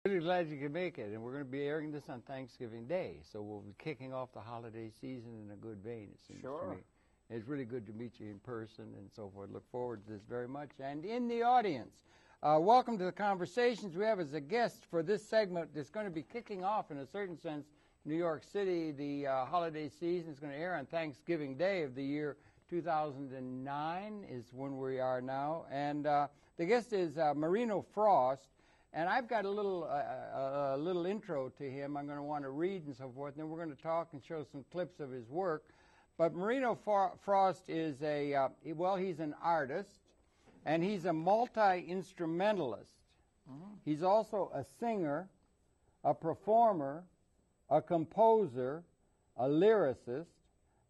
Really glad you could make it, and we're going to be airing this on Thanksgiving Day, so we'll be kicking off the holiday season in a good vein, it seems to me. It's really good to meet you in person and so forth. Look forward to this very much. And in the audience, welcome to the conversations we have as a guest for this segment that's going to be kicking off, in a certain sense, New York City. The holiday season is going to air on Thanksgiving Day of the year 2009 is when we are now. And the guest is Marino Frost. And I've got a little intro to him I'm going to want to read and so forth, and then we're going to talk and show some clips of his work. But Marino Frost is he's an artist, and he's a multi-instrumentalist. He's also a singer, a performer, a composer, a lyricist,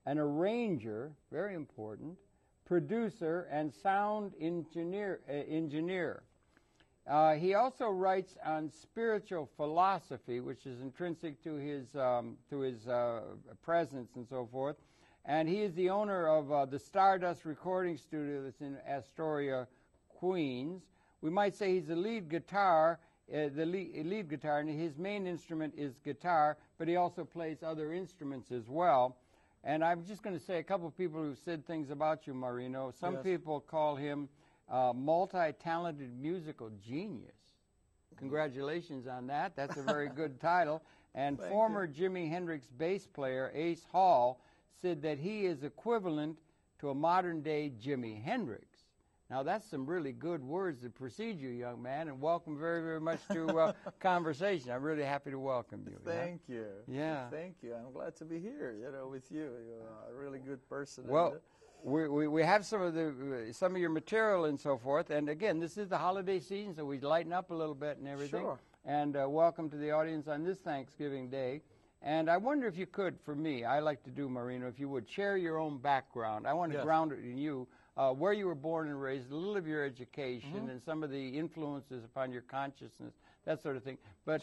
an arranger, very important, producer, and sound engineer. He also writes on spiritual philosophy, which is intrinsic to his presence and so forth. And he is the owner of the Stardust recording studio that's in Astoria, Queens. We might say he's the lead guitar, and his main instrument is guitar, but he also plays other instruments as well. And I'm just going to say a couple of people who said things about you, Marino. Some people call him multi-talented musical genius. Congratulations on that. That's a very good title. And former Jimi Hendrix bass player Ace Hall said that he is equivalent to a modern-day Jimi Hendrix. Now, that's some really good words that precede you, young man, and welcome very, very much to Conversation. I'm really happy to welcome you. Thank you. Yeah. Thank you. I'm glad to be here, with you. You're a really good person. Well, we have some of your material and so forth, and again, this is the holiday season, so we lighten up a little bit and everything. Sure. And welcome to the audience on this Thanksgiving Day. And I wonder if you could, for me, I like to do, Marino, if you would share your own background. I want to ground it in you, where you were born and raised, a little of your education, and some of the influences upon your consciousness, that sort of thing. But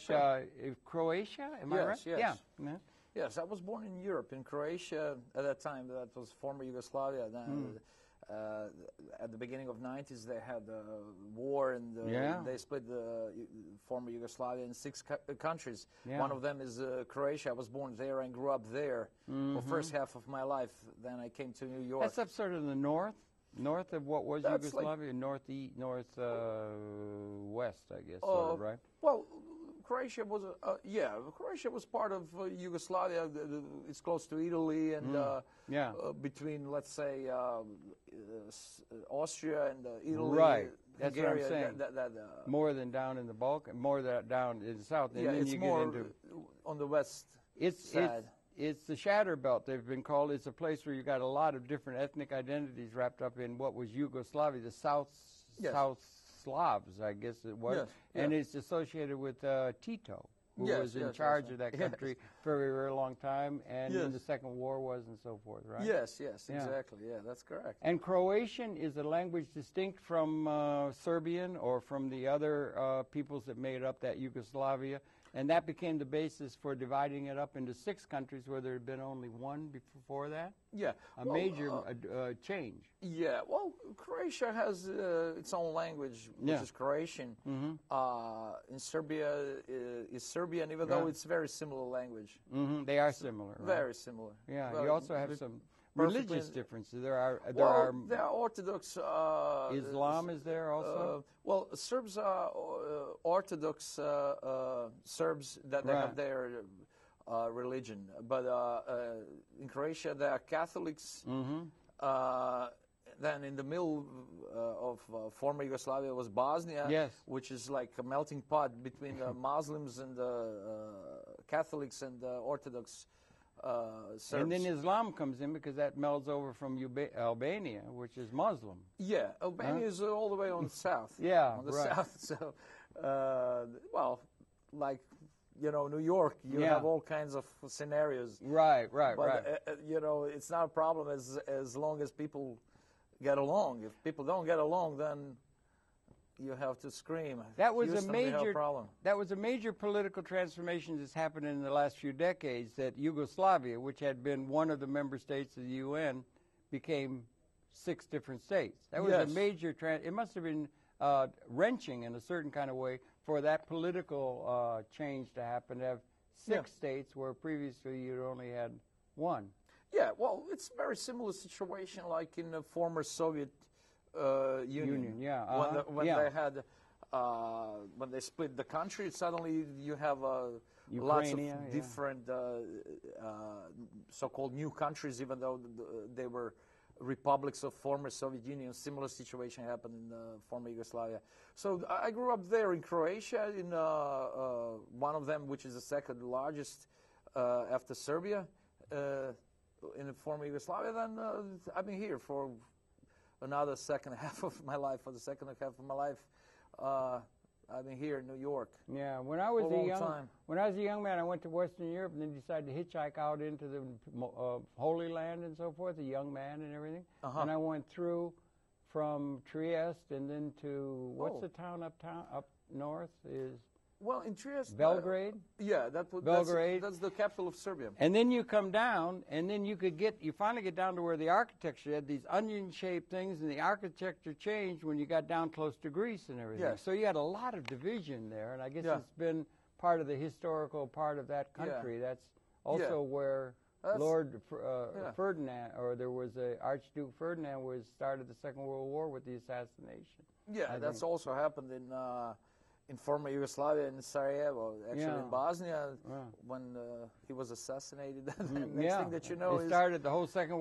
Croatia, am I right? Yes. Yeah. Yes, I was born in Europe, in Croatia at that time. That was former Yugoslavia. Then, at the beginning of '90s, they had a war, and they split the former Yugoslavia in 6 countries. One of them is Croatia. I was born there and grew up there for the first half of my life. Then I came to New York. That's up sort of in the north of what was Yugoslavia, like west, I guess, sort of, right? Well, Croatia was Croatia was part of Yugoslavia. It's close to Italy, and between, let's say, Austria and Italy. Right. That's Hungary, what I'm saying. More than down in the Balkans, more than down in the south. And then it's you more get into on the west side. It's the Shatter Belt, they've been called. It's a place where you got a lot of different ethnic identities wrapped up in what was Yugoslavia, the South Slavs, I guess it was. And it's associated with Tito, who was in charge of that country for a very, very long time, and in the Second War was, and so forth, right? Yes, exactly. Yeah, that's correct. And Croatian is a language distinct from Serbian or from the other peoples that made up that Yugoslavia, and that became the basis for dividing it up into 6 countries where there had been only one before that? Yeah. A major change. Yeah, well, Croatia has its own language, which is Croatian. In Serbia is Serbian, even though it's very similar language. They are similar, right? Very similar. Yeah, you also have some religious differences. There are Orthodox. Islam is there also? Well, Serbs are Orthodox Serbs that they have their religion, but in Croatia they are Catholics. Then in the middle of former Yugoslavia was Bosnia, which is like a melting pot between the Muslims and the Catholics and the Orthodox Serbs. And then Islam comes in because that melds over from Albania, which is Muslim. Yeah, Albania is all the way on the south. On the south. So, well, like, New York, you have all kinds of scenarios. Right. But, it's not a problem as long as people get along. If people don't get along, then you have to scream. That was a major political transformation that's happened in the last few decades, that Yugoslavia, which had been one of the member states of the UN, became 6 different states. That was a major it must have been wrenching in a certain kind of way for that political change to happen, to have 6 states where previously you only had 1. Yeah, well, it's a very similar situation like in the former Soviet Union. Yeah. When they had, when they split the country, suddenly you have lots of different so-called new countries, even though they were republics of former Soviet Union. Similar situation happened in former Yugoslavia. So I grew up there in Croatia, in one of them, which is the second largest after Serbia, in the former Yugoslavia. Then I've been here for another second half of my life. For the second half of my life, I've been here in New York. Yeah, when I was a young man, I went to Western Europe and then decided to hitchhike out into the Holy Land and so forth. A young man and everything, and I went through from Trieste and then to what's the town up north is. Well, in Trieste, Belgrade. Belgrade. That's the capital of Serbia. And then you come down, and then you finally get down to where the architecture had these onion-shaped things, and the architecture changed when you got down close to Greece and everything. Yes. So you had a lot of division there, and I guess it's been part of the historical part of that country. That's also where Lord Ferdinand, or there was Archduke Ferdinand, started the Second World War with the assassination. Yeah, that's also happened in former Yugoslavia, in Sarajevo, actually in Bosnia, when he was assassinated. Next thing that you know is... started the whole First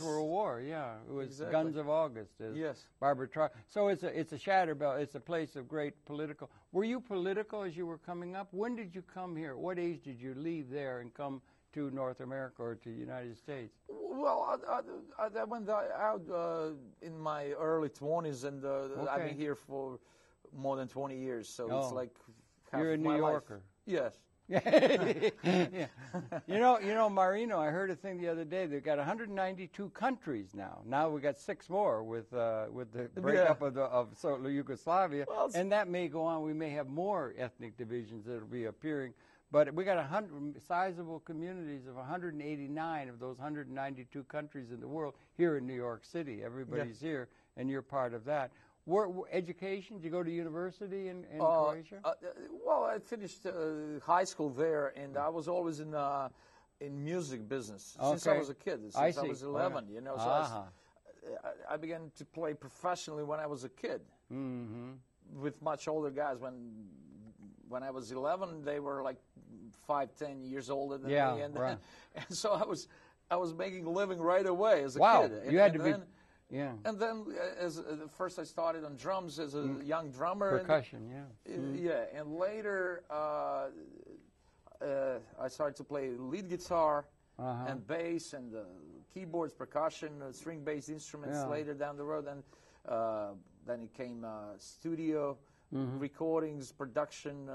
World War, It was Guns of August, as Barbara Tra. So it's a shatter belt. It's a place of great political... Were you political as you were coming up? When did you come here? At what age did you leave there and come to North America or to the United States? Well, I went out in my early 20s, and I've been here for more than 20 years, so it's like half you're a New Yorker. Life. Yes. You know, Marino, I heard a thing the other day. They've got 192 countries now. Now we got 6 more with the breakup of Yugoslavia, and that may go on. We may have more ethnic divisions that will be appearing. But we got 100 sizable communities of 189 of those 192 countries in the world here in New York City. Everybody's here, and you're part of that. Education? Did you go to university in Croatia? Well, I finished high school there, and I was always in music business since I was a kid. Since I was 11, you know. So I began to play professionally when I was a kid with much older guys. When I was 11, they were like 5-10 years older than me, and so I was making a living right away as a kid. You had to be. Yeah. And then, first I started on drums as a young drummer. Percussion, and later I started to play lead guitar and bass and keyboards, percussion, string-based instruments later down the road. And then it came studio recordings, production,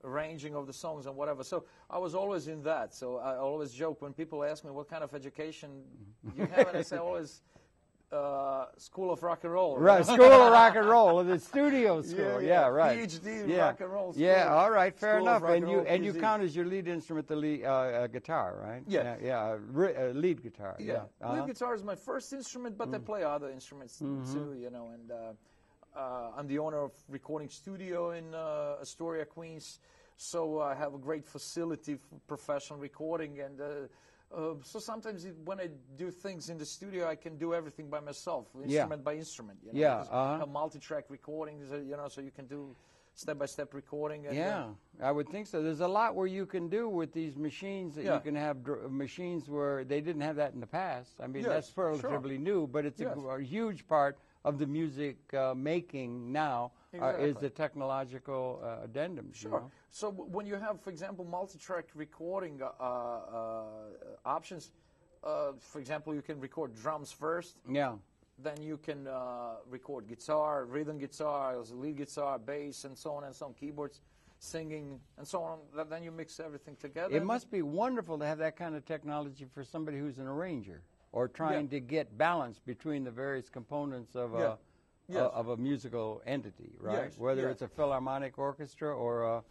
arranging of the songs and whatever. So I was always in that. So I always joke when people ask me what kind of education you have, and I say always... School of Rock and Roll. Right, School of Rock and Roll, the studio school. Right. PhD Rock and Roll school. Yeah, all right, fair enough. And you count as your lead instrument the lead guitar, right? Yeah. Lead guitar. Yeah. Lead guitar is my first instrument, but I play other instruments too, you know. And I'm the owner of recording studio in Astoria, Queens. So I have a great facility for professional recording, and so sometimes when I do things in the studio, I can do everything by myself, instrument by instrument. You know, have multi-track recordings, you know, so you can do step-by-step recording. And, I would think so. There's a lot where you can do with these machines that you can have machines where they didn't have that in the past. I mean, that's relatively new, but it's a huge part of the music making now. Is the technological addendum. Sure. You know? So when you have, for example, multi-track recording options, for example, you can record drums first. Yeah. Then you can record guitar, rhythm guitar, lead guitar, bass, and so on and so on, keyboards, singing, and so on. Then you mix everything together. It must be wonderful to have that kind of technology for somebody who's an arranger or trying to get balance between the various components of of a musical entity, right? Yes. Whether it's a philharmonic orchestra or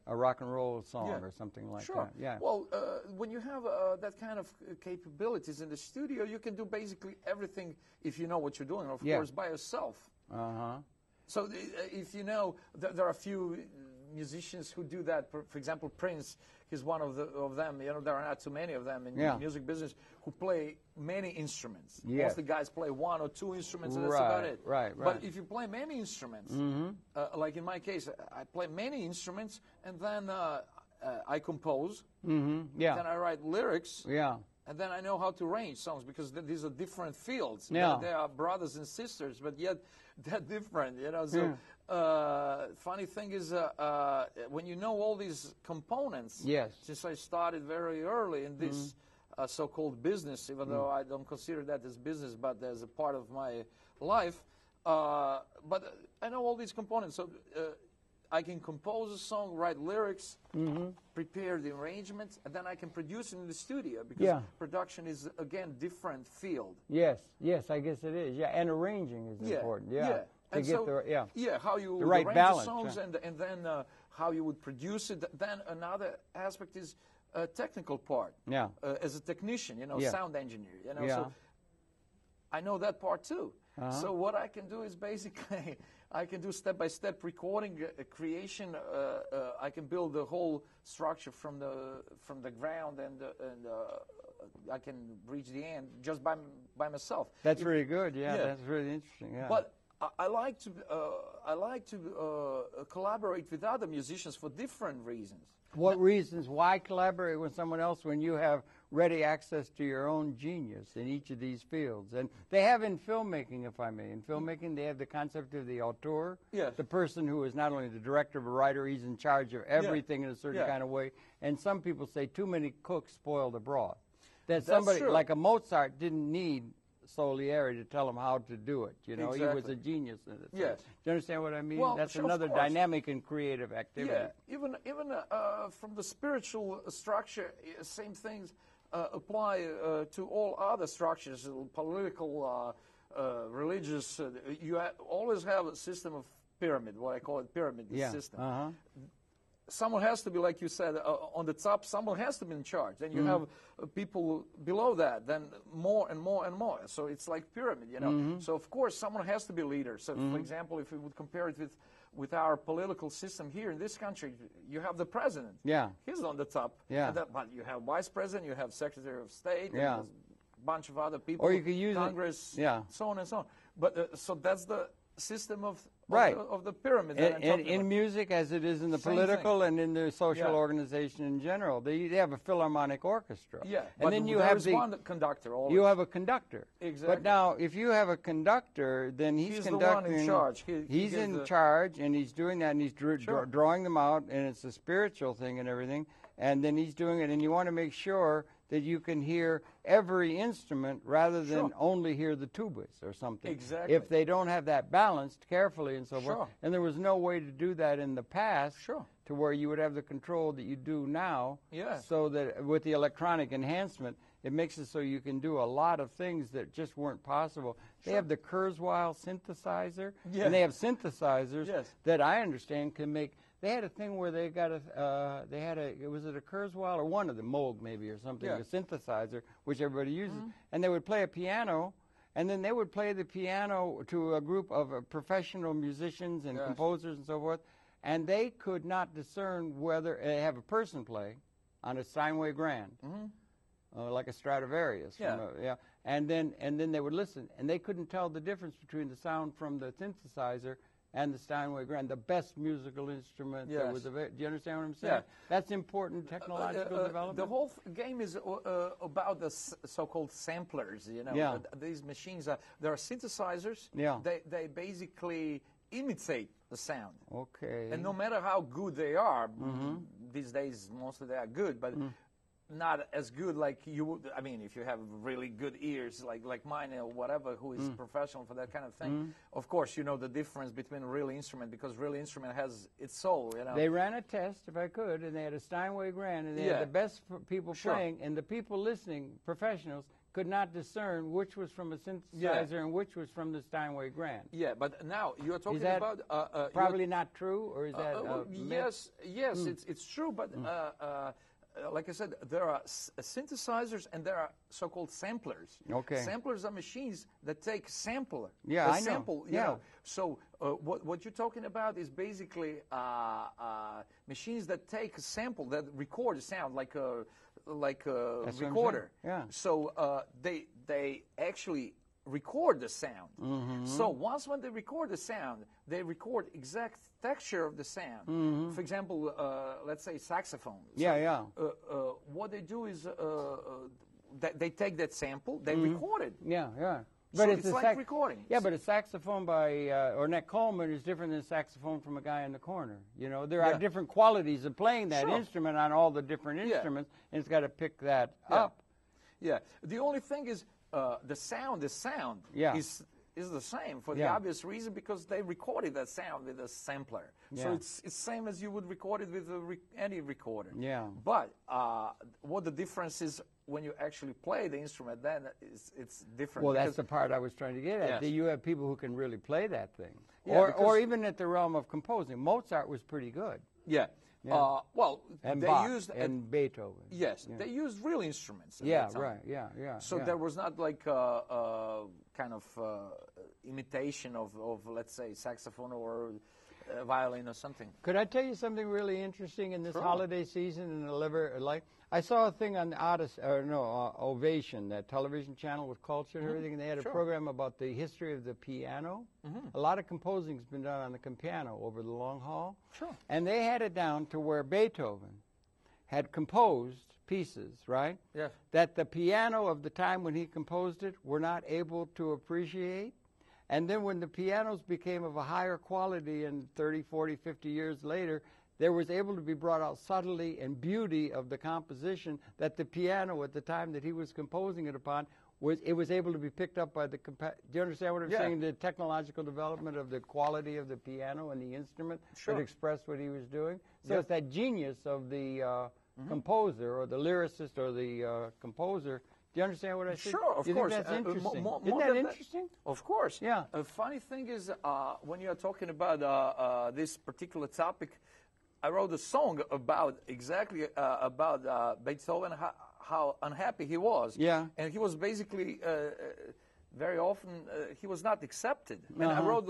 a rock and roll song or something like that. Yeah. Well, when you have that kind of capabilities in the studio, you can do basically everything if you know what you're doing, of course, by yourself. So if you know, there are a few musicians who do that. For example, Prince, he's one of them. You know, there are not too many of them in the music business who play many instruments. Yes. Most of the guys play 1 or 2 instruments, and that's right, about it. Right. But if you play many instruments, like in my case, I play many instruments, and then I compose. Then I write lyrics. And then I know how to arrange songs, because these are different fields. They are brothers and sisters, but yet they're different, you know. So funny thing is, when you know all these components, since I started very early in this so-called business, even though I don't consider that as business, but as a part of my life, but I know all these components. So I can compose a song, write lyrics, prepare the arrangements, and then I can produce it in the studio, because production is, again, different field. Yes, I guess it is. Yeah, and arranging is important. To and get so, how you the right arrange balance, the songs, and then how you would produce it. Then another aspect is a technical part. As a technician, you know, sound engineer, you know, so I know that part too. So what I can do is basically, I can do step-by-step recording, creation. I can build the whole structure from the ground, and I can reach the end just by myself. That's really good. That's really interesting. But I like to collaborate with other musicians for different reasons. What reasons? Why collaborate with someone else when you have ready access to your own genius in each of these fields? And they have in filmmaking, if I may. In filmmaking, they have the concept of the auteur, the person who is not only the director, but writer, he's in charge of everything in a certain kind of way. And some people say too many cooks spoil the broth. That somebody like a Mozart didn't need Salieri to tell him how to do it. You know, he was a genius in it. Do you understand what I mean? Well, that's another dynamic and creative activity. Even from the spiritual structure, same things apply to all other structures, political, religious. You always have a system of pyramid, what I call it pyramid system. Someone has to be, like you said, on the top. Someone has to be in charge. Then you have people below that, then more and more and more. So it's like pyramid, you know. So of course someone has to be a leader. So for example, if we would compare it with our political system here in this country, you have the president. He's on the top. But you have vice president, you have secretary of state, and a bunch of other people. Or you could use Congress, so on and so on. But so that's the system of the pyramid. And in music, as it is in the political and in the social organization in general, they have a philharmonic orchestra. And then you have one conductor. Always. You have a conductor. Exactly. But now, if you have a conductor, then he's conducting. The one in charge. He's in charge, and he's doing that, and he's drawing them out, and it's a spiritual thing and everything. And then he's doing it, and you want to make sure that you can hear every instrument rather than only hear the tubas or something. Exactly. If they don't have that balanced carefully and so forth. And there was no way to do that in the past to where you would have the control that you do now. So that with the electronic enhancement, it makes it so you can do a lot of things that just weren't possible. They have the Kurzweil synthesizer, and they have synthesizers that I understand can make. They had a thing where they got was it a Kurzweil or one of them, Moog maybe or something, a synthesizer, which everybody uses, and they would play a piano, and then they would play the piano to a group of professional musicians and composers and so forth, and they could not discern whether they have a person play on a Steinway Grand, like a Stradivarius, and then they would listen, and they couldn't tell the difference between the sound from the synthesizer and the Steinway Grand, the best musical instrument that was available. Do you understand what I'm saying? That's important technological development. The whole game is about the so-called samplers, you know. These machines, there are synthesizers. They basically imitate the sound. And no matter how good they are, these days mostly they are good, but not as good like you would. I mean, if you have really good ears like mine or whatever, who is professional for that kind of thing, of course you know the difference between a real instrument, because real instrument has its soul, you know. They ran a test, if I could, and they had a Steinway Grand, and they had the best people playing, and the people listening, professionals, could not discern which was from a synthesizer and which was from the Steinway Grand. But now you're talking about probably not true, or is that yes, it's true, but like I said, there are synthesizers and there are so-called samplers. Samplers are machines that take sample. I know. Sample, you know. So What you're talking about is basically machines that take a sample, that record a sound, like a recorder. Yeah. So they actually record the sound. So when they record the sound, they record exact texture of the sound. For example, let's say saxophone. What they do is they take that sample, they record it. But so it's like recording. Yeah, but a saxophone by Ornette Coleman is different than a saxophone from a guy in the corner. You know, there are different qualities of playing that instrument on all the different instruments, and it's got to pick that up. Yeah. The only thing is the sound is the same for the obvious reason, because they recorded that sound with a sampler. So it's same as you would record it with any recorder. But what the difference is when you actually play the instrument, then it's different. Well, that's the part I was trying to get at. Yes. You have people who can really play that thing. Or even at the realm of composing. Mozart was pretty good. Well, and they Bach, used and Beethoven. Yes, they used real instruments. Right. So there was not like a kind of imitation of, let's say, saxophone or violin or something. Could I tell you something really interesting in this holiday season in the life? I saw a thing on Ovation, that television channel with culture and everything, and they had a program about the history of the piano. A lot of composing has been done on the piano over the long haul. And they had it down to where Beethoven had composed pieces, right? That the piano of the time when he composed it were not able to appreciate. And then when the pianos became of a higher quality in 30, 40, 50 years later, there was able to be brought out subtlety and beauty of the composition that the piano at the time that he was composing it upon, was able to be picked up by the... Do you understand what I'm saying? The technological development of the quality of the piano and the instrument that expressed what he was doing. So it's that genius of the composer or the lyricist or the composer. Do you understand what I said? Sure, of course. That's interesting. Isn't that interesting? Of course. Yeah. A funny thing is, when you are talking about this particular topic, I wrote a song about about Beethoven, how unhappy he was. And he was basically very often he was not accepted. And I wrote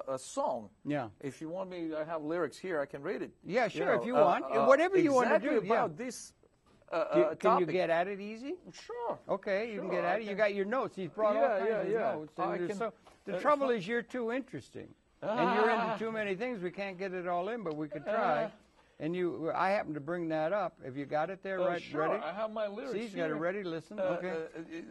a song. If you want me, I have lyrics here. I can read it. Yeah, sure. If you want, whatever you want to do. About this. Can you get at it easy? Sure. Okay, you can get at it. You got your notes. He's brought all kinds of notes. So the trouble is you're too interesting. And you're into too many things. We can't get it all in, but we could try. And I happen to bring that up. Have you got it there ready? I have my lyrics. See, he's got it ready. Listen. Okay.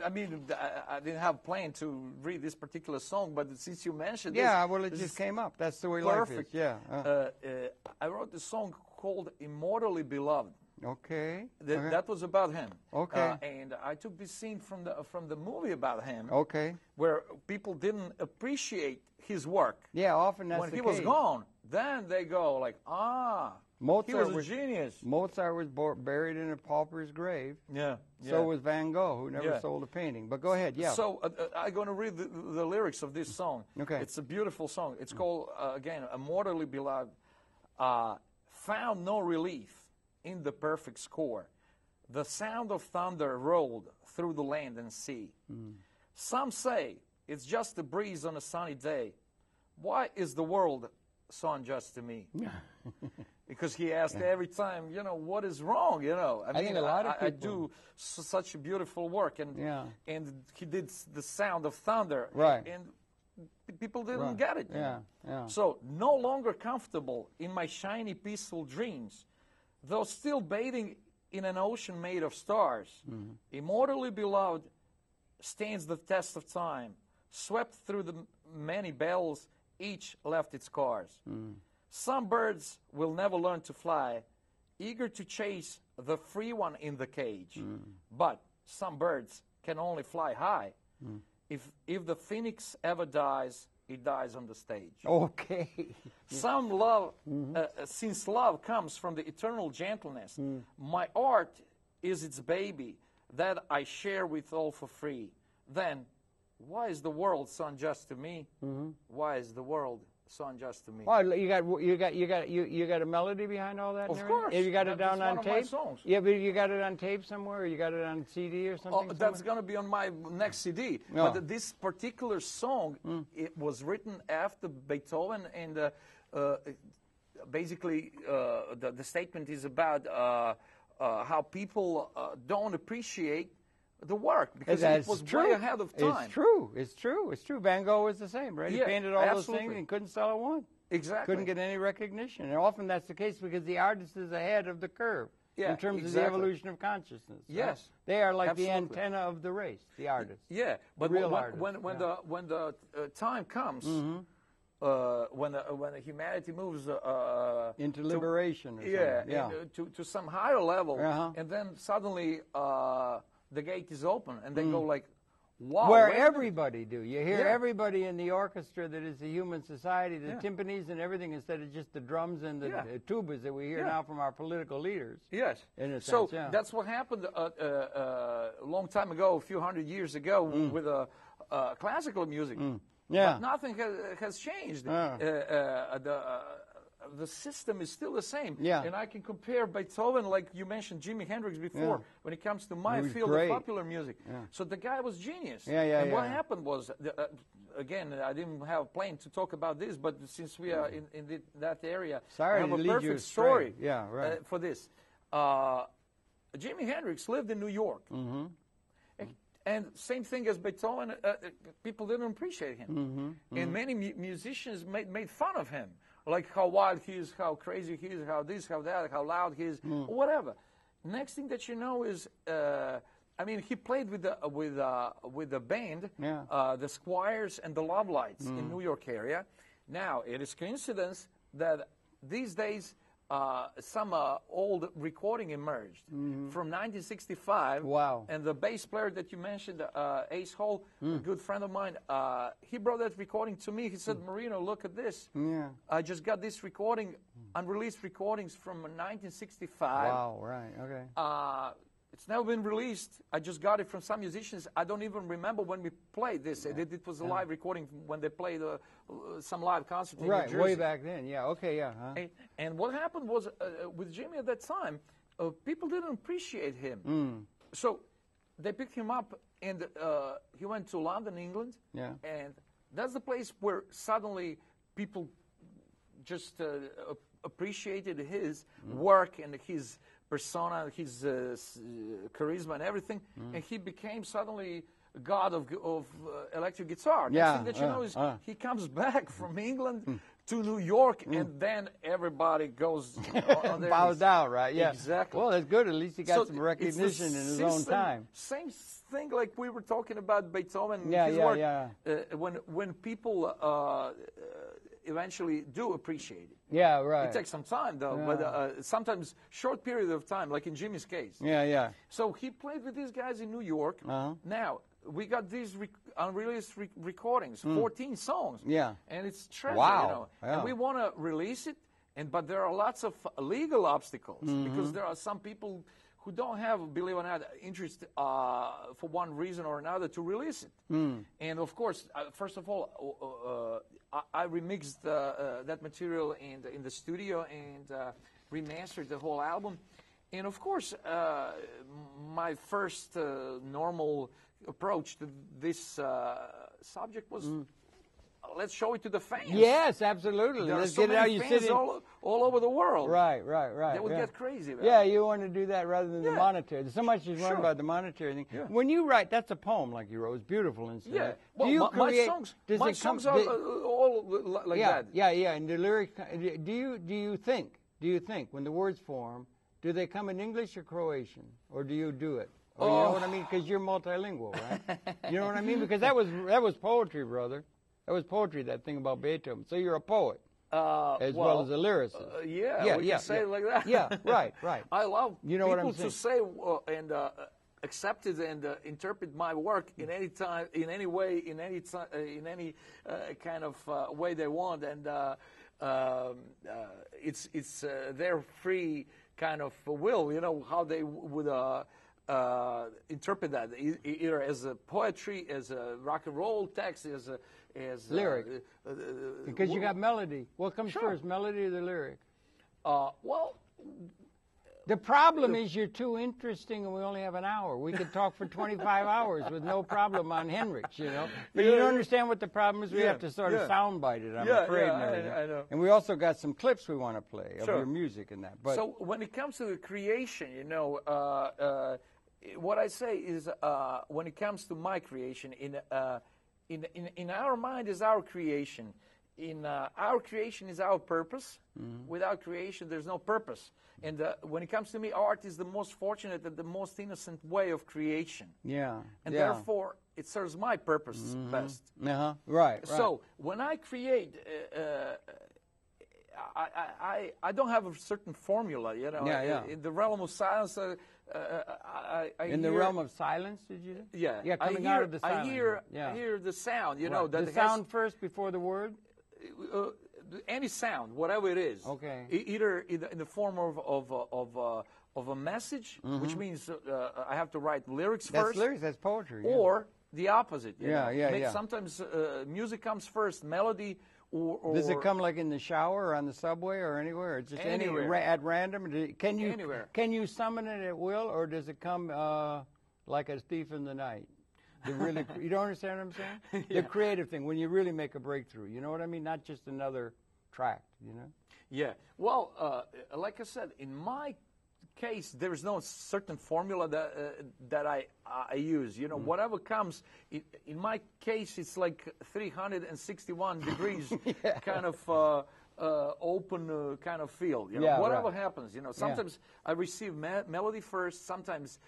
I mean, I didn't have planned to read this particular song, but since you mentioned well, it just came up. That's the way life is. Yeah. I wrote this song called "Immortally Beloved." Okay. That was about him. Okay. And I took this scene from the movie about him. Okay. Where people didn't appreciate his work. Yeah, often that's the case. When he was gone, then they go like, Mozart he was a genius. Mozart was buried in a pauper's grave. Yeah. So was Van Gogh, who never sold a painting. But go ahead, So I'm going to read the lyrics of this song. Okay. It's a beautiful song. It's called, again, "Immortally Beloved." Found no relief in the perfect score. The sound of thunder rolled through the land and sea. Some say it's just a breeze on a sunny day. Why is the world so unjust to me? Because he asked every time, what is wrong? I mean, think a lot of people... I do such a beautiful work, and he did the sound of thunder, and people didn't get it. So no longer comfortable in my shiny, peaceful dreams, though still bathing in an ocean made of stars, immortally beloved stands the test of time, swept through the many battles, each left its scars. Some birds will never learn to fly, eager to chase the free one in the cage. But some birds can only fly high. If the phoenix ever dies, it dies on the stage. Okay. Some love, since love comes from the eternal gentleness, my art is its baby that I share with all for free. Then, why is the world so unjust to me? Why is the world so unjust to me. Well, you got a melody behind all that? Of course. Have you got it down on tape? tape? Of my songs. Yeah, but you got it on tape somewhere, or you got it on CD or something? Oh, that's going to be on my next CD. Oh. But this particular song, it was written after Beethoven, and basically the statement is about how people don't appreciate the work, because it was way ahead of time. It's true. Van Gogh was the same, right? He painted all those things and couldn't sell one. Exactly. Couldn't get any recognition. And often that's the case because the artist is ahead of the curve in terms of the evolution of consciousness. Yes. They are like the antenna of the race, the artists. Yeah, but when the time comes, when humanity moves into liberation or something. To some higher level, and then suddenly the gate is open, and they go like, wow. Where everybody do. You hear everybody in the orchestra that is the human society, the timpanis and everything, instead of just the drums and the tubas that we hear now from our political leaders. Yes. In a so sense, that's what happened a long time ago, a few hundred years ago, with classical music. Yeah. But nothing has changed. The system is still the same. Yeah. And I can compare Beethoven, like you mentioned Jimi Hendrix before, when it comes to my field of popular music. Yeah. So the guy was genius. And what happened was, again, I didn't have a plan to talk about this, but since we are in that area, I have a perfect story for this. Jimi Hendrix lived in New York. And same thing as Beethoven, people didn't appreciate him. And many musicians made fun of him. Like how wild he is, how crazy he is, how this, how that, how loud he is, whatever. Next thing that you know is, he played with the band, the Squires and the Lovelights in New York area. Now, it is coincidence that these days some old recording emerged from 1965. Wow. And the bass player that you mentioned, Ace Hall, a good friend of mine, he brought that recording to me. He said, Marino, look at this. Yeah. I just got this recording, unreleased recordings from 1965. Wow, right, okay. It's never been released. I just got it from some musicians. I don't even remember when we played this. It was a live recording when they played some live concert in New Jersey. Right, way back then. Yeah, okay, yeah. And what happened was, with Jimmy at that time, people didn't appreciate him. So they picked him up, and he went to London, England. Yeah. And that's the place where suddenly people just appreciated his work and his persona, his charisma and everything, and he became suddenly a god of electric guitar. Next thing that you know is he comes back from England to New York, and then everybody goes on there. Bows out, right? Yeah. Exactly. Well, that's good. At least he got some recognition in his own time. Same thing like we were talking about Beethoven. When people eventually do appreciate it. Yeah, right. It takes some time, though, but sometimes short period of time, like in Jimmy's case. Yeah, yeah. So he played with these guys in New York. Now, we got these unreleased recordings, 14 songs. Yeah. And it's treasure, wow. you know. Yeah. And we want to release it, but there are lots of legal obstacles because there are some people who don't have, believe it or not, interest for one reason or another to release it. And of course, first of all, I remixed that material in the studio and remastered the whole album. And of course, my first normal approach to this subject was, let's show it to the fans. Yes, absolutely. Let's get it out. You sit all over the world. Right. They would get crazy. Yeah, you want to do that rather than the monetary. So much is wrong about the monetary thing. Yeah. When you write, that's a poem like you wrote. It's beautiful inside. Yeah. Well, do you create, my songs are all like that. Yeah. And the lyric. Do you think when the words form, do they come in English or Croatian, or do you do it? Or you know what I mean? Because you're multilingual, right? You know what I mean? Because that was poetry, brother. That was poetry, that thing about Beethoven. So you're a poet as well as a lyricist. We can say it like that. Yeah, right. I love people what I'm saying? To say and accept it and interpret my work in any time, in any way, in any kind of way they want, and it's their free kind of will. You know how they would interpret that either as a poetry, as a rock and roll text, as lyric. Because you got melody. What comes first, melody or the lyric? Well, the problem is you're too interesting, and we only have an hour. We could talk for 25 hours with no problem on Hendrix, you know. But you don't understand what the problem is. We have to sort of soundbite it, I'm afraid. I know. And we also got some clips we want to play of your music and that. But so when it comes to the creation, you know, what I say is when it comes to my creation, in our mind is our creation. Our creation is our purpose. Without creation, there's no purpose. And when it comes to me, art is the most fortunate and the most innocent way of creation. Yeah. And therefore, it serves my purpose best. Right. So when I create, I don't have a certain formula, you know. In the realm of silence, in the realm of silence, did you? Yeah. Coming out of the silence. I hear the sound, you know. The sound first before the word? Any sound, whatever it is. Okay. Either in the form of a message, which means I have to write lyrics first. That's lyrics, that's poetry. Or the opposite. Yeah. Sometimes music comes first, melody, or does it come like in the shower or on the subway or anywhere? Or just anywhere at random? Anywhere. Can you summon it at will, or does it come like a thief in the night? You don't understand what I'm saying? The creative thing, when you really make a breakthrough. You know what I mean? Not just another track, you know? Yeah. Well, like I said, in my case, there's no certain formula that I use. You know, whatever comes, in my case, it's like 361 degrees kind of open kind of field. You know, whatever happens. You know, sometimes I receive melody first, sometimes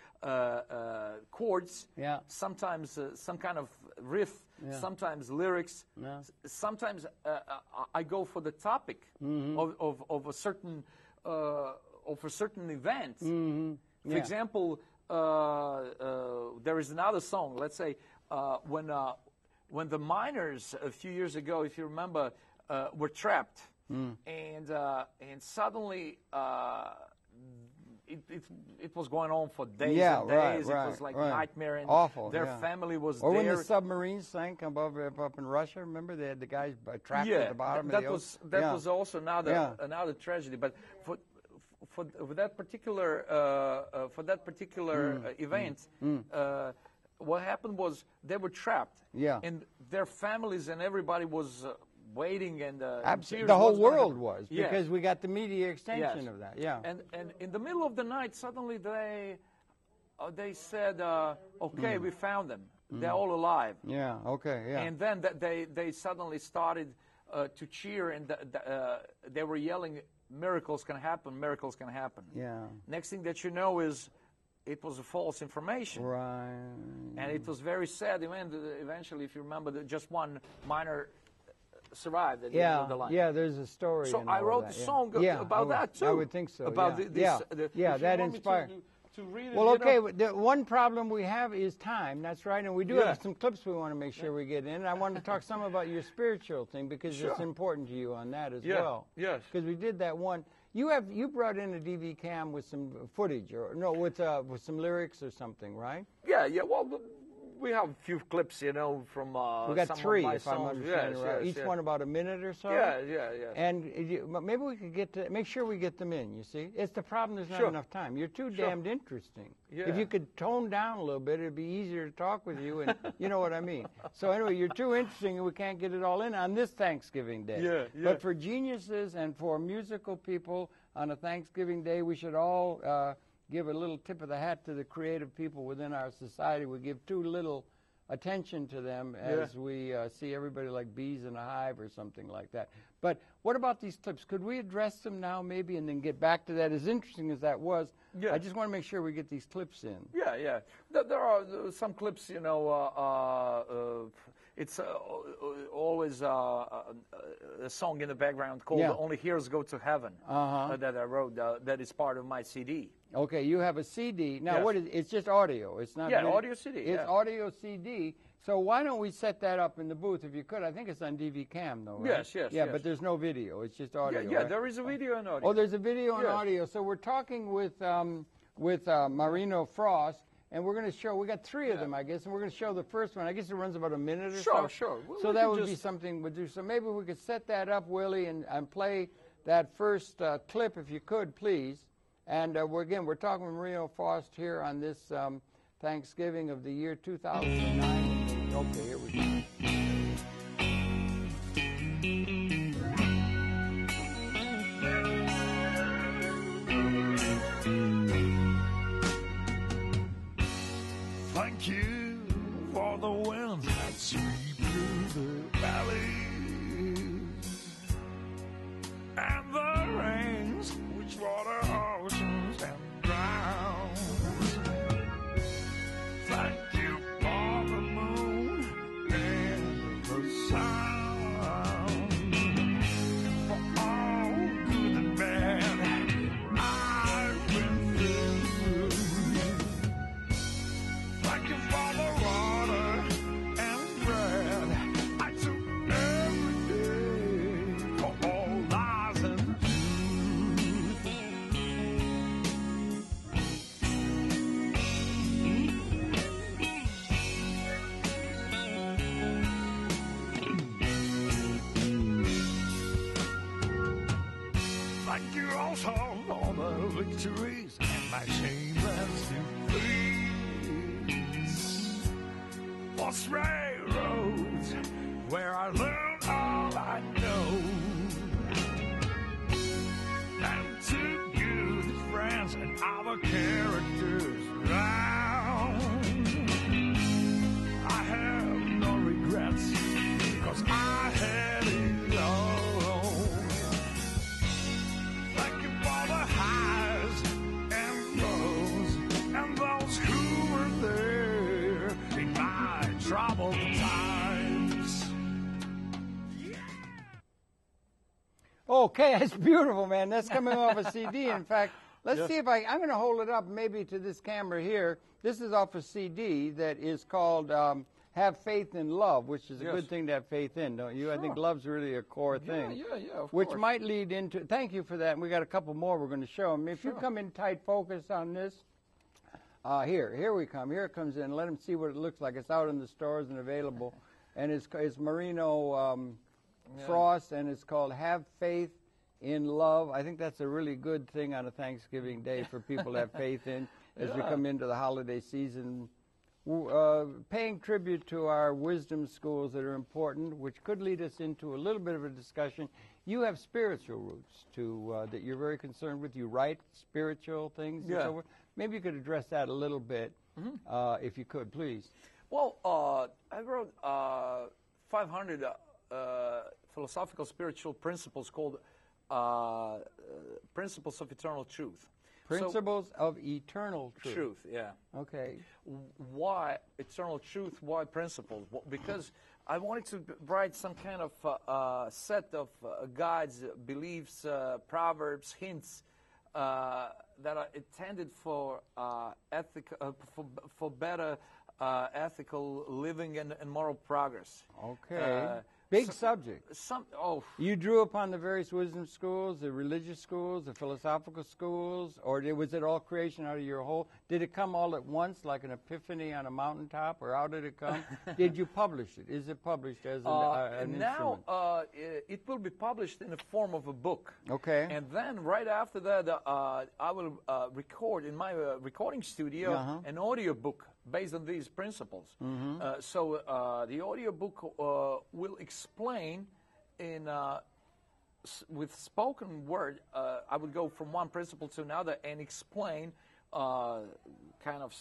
chords, sometimes some kind of riff, sometimes lyrics. Sometimes I go for the topic of a certain event. For example, there is another song. Let's say when the miners a few years ago, if you remember, were trapped, and suddenly it was going on for days and days. It was like nightmare, and awful. Their family was or there. Or when the submarines sank up in Russia, remember they had the guys trapped at the bottom. That was also another tragedy. But for that particular event, what happened was they were trapped, and their families and everybody was waiting, and absolutely the whole world was, because we got the media extension of that. And in the middle of the night, suddenly they said, "Okay, we found them. They're all alive." And then they suddenly started to cheer, and they were yelling, "Miracles can happen! Miracles can happen!" Next thing that you know is, it was a false information. And it was very sad. Eventually, if you remember, just one miner survived at the end of the line. There's a story. So I wrote a song about that too. I would think so. About that inspired. To read it, well, okay. The one problem we have is time. That's right, and we do have some clips we want to make sure we get in. And I wanted to talk some about your spiritual thing, because it's important to you on that as well. Yes. Because we did that one. You brought in a DV cam with some footage, with some lyrics or something, right? Yeah. Well, we have a few clips, from we got some 3, of my if songs. I'm understanding right. Each one about a minute or so. Yeah. And maybe we could make sure we get them in. You see, it's the problem. There's not enough time. You're too damned interesting. If you could tone down a little bit, it'd be easier to talk with you. And you know what I mean. So anyway, you're too interesting, and we can't get it all in on this Thanksgiving Day. But for geniuses and for musical people on a Thanksgiving Day, we should all give a little tip of the hat to the creative people within our society. We give too little attention to them as we see everybody like bees in a hive or something like that. But what about these clips? Could we address them now maybe and then get back to that? As interesting as that was, I just want to make sure we get these clips in. Yeah. There are some clips, it's always a song in the background called Only Heroes Go to Heaven that I wrote, that is part of my CD. Okay, you have a CD. Now, what is it's just audio. It's not audio CD. It's audio CD. So why don't we set that up in the booth if you could? I think it's on DV Cam, though, right? Yes. Yeah, but there's no video. It's just audio. Yeah, right? there is a video and audio. Oh, there's a video and audio. So we're talking with Marino Frost, and we're going to show, we got 3 of them, I guess, and we're going to show the first one. I guess it runs about a minute or so. Sure. So that would be something we'll do. So maybe we could set that up, Willie, and play that first clip, if you could, please. And we're talking with Marino Faust here on this Thanksgiving of the year 2009. Okay, here we go. Thank you for the winds that sweep through the valleys and the rains which water oceans and drowns. Thank you for the moon and the sun, for all good and bad I've been through. Thank you for the water and bread I took every day, for all lies and truth. Thank you also for the victories and my shameless defeats. For stray roads where I learned all I know, and to good friends and other characters around. I have no regrets, 'cause I had it all. Thank you for the highs and lows, and those who were there in my troubled times. Okay, that's beautiful, man. That's coming off a CD. In fact, let's see if I'm going to hold it up maybe to this camera here. This is off a CD that is called Have Faith in Love, which is a good thing to have faith in, don't you? Sure. I think love's really a core thing. Yeah, of which course. might lead into, thank you for that, and we got a couple more we're going to show them. If you come in tight focus on this, here we come. Here it comes in. Let them see what it looks like. It's out in the stores and available. And it's Marino Frost, and it's called Have Faith in Love. I think that's a really good thing on a Thanksgiving day for people to have faith in as we come into the holiday season. Paying tribute to our wisdom schools that are important, which could lead us into a little bit of a discussion. You have spiritual roots that you're very concerned with. You write spiritual things and so forth. Maybe you could address that a little bit, if you could, please. Well, I wrote 500 philosophical spiritual principles called Principles of Eternal Truth. Principles of Eternal Truth. Truth, yeah. Okay. Why eternal truth? Why principles? Well, because I wanted to write some kind of set of guides, beliefs, proverbs, hints that are intended for for better ethical living and moral progress. Okay. Big subject. You drew upon the various wisdom schools, the religious schools, the philosophical schools, or was it all creation out of your whole? Did it come all at once, like an epiphany on a mountaintop, or how did it come? Did you publish it? Is it published as an now, instrument? It will be published in the form of a book. Okay. And then right after that, I will record in my recording studio an audio book based on these principles. So the audio book will explain with spoken word. I would go from one principle to another and explain kind of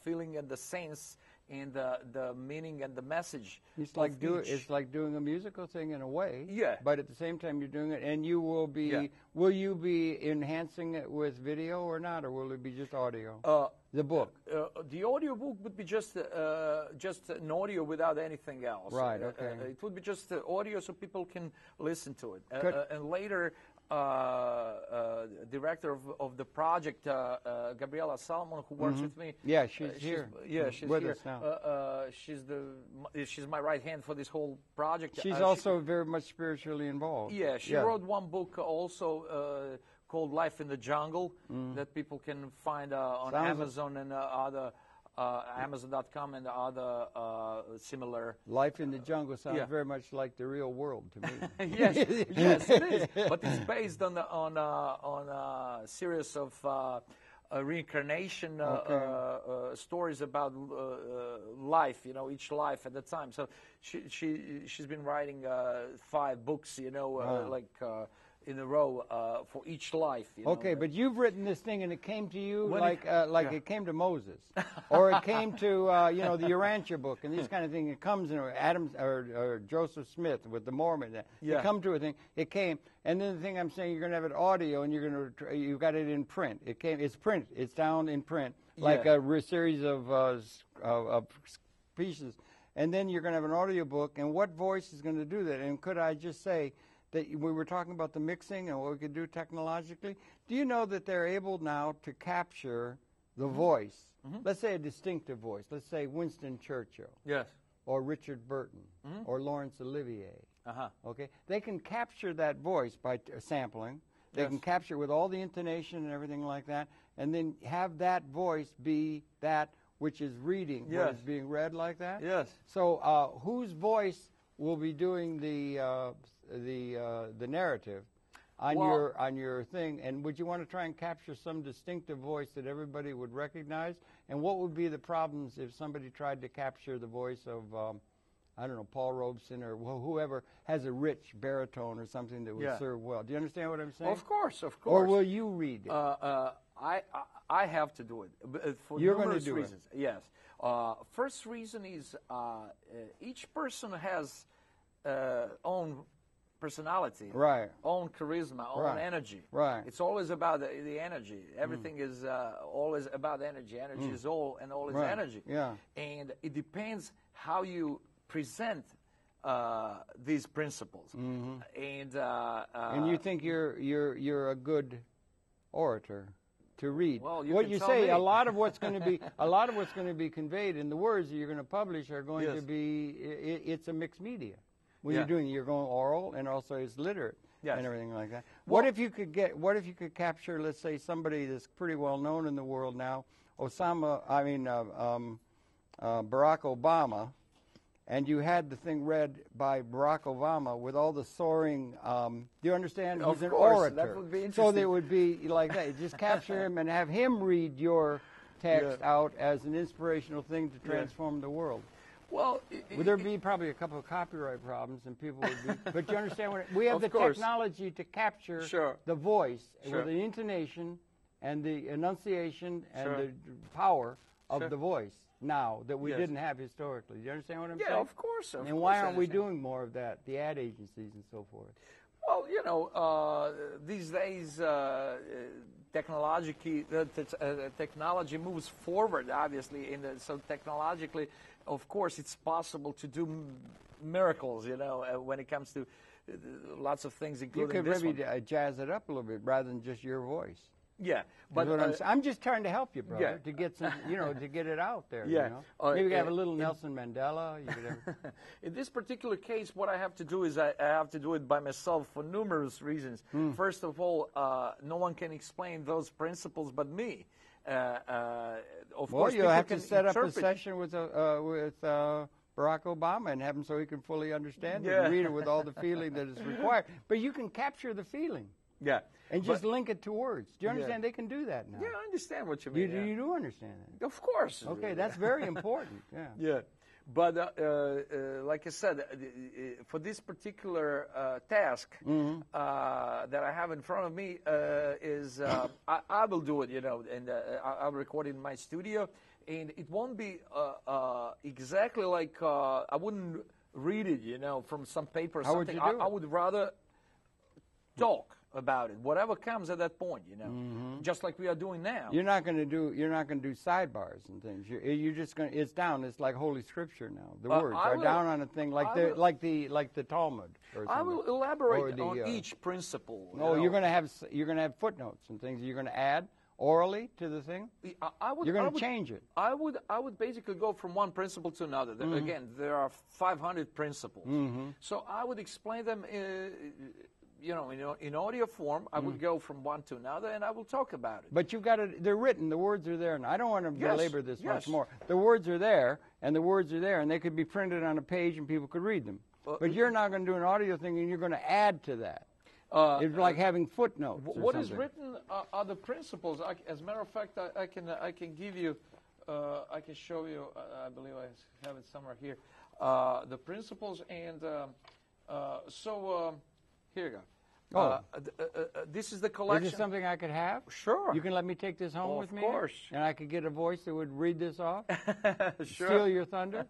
feeling and the sense and the meaning and the message. It's like doing a musical thing in a way. Yeah. But at the same time, you're doing it, and you will be. Yeah. Will you be enhancing it with video or not, or will it be just audio? The book. The audio book would be just an audio without anything else. Right. Okay. It would be just audio so people can listen to it. And later, director of the project, Gabriela Salomon, who works with me. Yeah, she's here. She's with here. us now. She's my right hand for this whole project. She's also very much spiritually involved. Yeah, she wrote one book also called Life in the Jungle that people can find on Amazon and other Amazon.com and other similar. Life in the Jungle sounds very much like the real world to me. Yes, yes, it is. But it's based on a series of reincarnation stories about life. Each life at the time. So she's been writing 5 books. In a row for each life. Okay, but you've written this thing and it came to you it came to Moses, or it came to the Urantia book and these kind of things. It comes in Adams or Joseph Smith with the Mormon. You come to a thing. It came, and then the thing I'm saying, you're going to have it audio and you've got it in print. It's print. It's down in print like a series of pieces, and then you're going to have an audio book. And what voice is going to do that? And could I just say that we were talking about the mixing and what we could do technologically? Do you know that they're able now to capture the voice? Let's say a distinctive voice. Let's say Winston Churchill. Yes. Or Richard Burton. Or Laurence Olivier. Okay? They can capture that voice by sampling. They can capture with all the intonation and everything like that, and then have that voice be that which is reading what is being read like that? Yes. So whose voice will be doing the narrative on your thing, and would you want to try and capture some distinctive voice that everybody would recognize? And what would be the problems if somebody tried to capture the voice of I don't know, Paul Robeson or whoever has a rich baritone or something that would serve well? Do you understand what I'm saying? Of course. Or will you read it? I have to do it for numerous reasons. Yes. First reason is each person has own personality, own charisma, own energy. It's always about the energy. Everything is always about energy. Energy is all, and all is energy. And it depends how you present these principles. And you think you're a good orator to read. Well, what you say, a lot of what's going to be conveyed in the words that you're going to publish are going to be. It's a mixed media. When you're going oral and also it's literate and everything like that. What if you could capture, let's say, somebody that's pretty well known in the world now, Barack Obama, and you had the thing read by Barack Obama with all the soaring, do you understand? He's an orator. That would be interesting. So they would be like that. You just capture him and have him read your text out as an inspirational thing to transform the world. Well, would there be probably a couple of copyright problems, and people would be. But you understand we have the technology to capture the voice with the intonation and the enunciation and the power of the voice now that we didn't have historically. Do you understand what I'm saying? Yeah, of course. And why aren't we doing more of that? The ad agencies and so forth. Well, these days. Technology moves forward, obviously, so technologically, of course, it's possible to do miracles, when it comes to lots of things, including this one. You could maybe jazz it up a little bit rather than just your voice. Yeah, but I'm just trying to help you, brother, to get some, to get it out there. Maybe you have a little Nelson Mandela. You could have... In this particular case, what I have to do is I have to do it by myself for numerous reasons. First of all, no one can explain those principles but me. Of course, you'll have to set up a session with Barack Obama and have him so he can fully understand it and read it with all the feeling that is required. But you can capture the feeling. Yeah. And just link it to words. Do you understand? They can do that now. Yeah, I understand what you mean. You do understand that? Of course. Okay, that's very important. Yeah. But like I said, for this particular task that I have in front of me is I will do it, and I'll record it in my studio, and it won't be exactly like I wouldn't read it, from some paper or something. How would you do it? I would rather talk about it, whatever comes at that point, just like we are doing now. You're not going to do sidebars and things. You're just going. It's down. It's like Holy Scripture now. The words are down on a thing like the Talmud. Or I will elaborate on each principle. No, you're going to have footnotes and things. You're going to add orally to the thing. You're going to change it. I would basically go from one principle to another. Again, there are 500 principles, so I would explain them. in audio form, I would go from one to another, and I will talk about it. But you've got to, they're written, the words are there, and I don't want to belabor this much more. The words are there, and they could be printed on a page and people could read them. But you're not going to do an audio thing, and you're going to add to that. It's like having footnotes. What is written are the principles. As a matter of fact, I can give you, I can show you, I believe I have it somewhere here, the principles, and here you go. This is the collection. Is this something I could have? Sure. You can let me take this home with me? Of course. And I could get a voice that would read this off? Sure. Steal your thunder?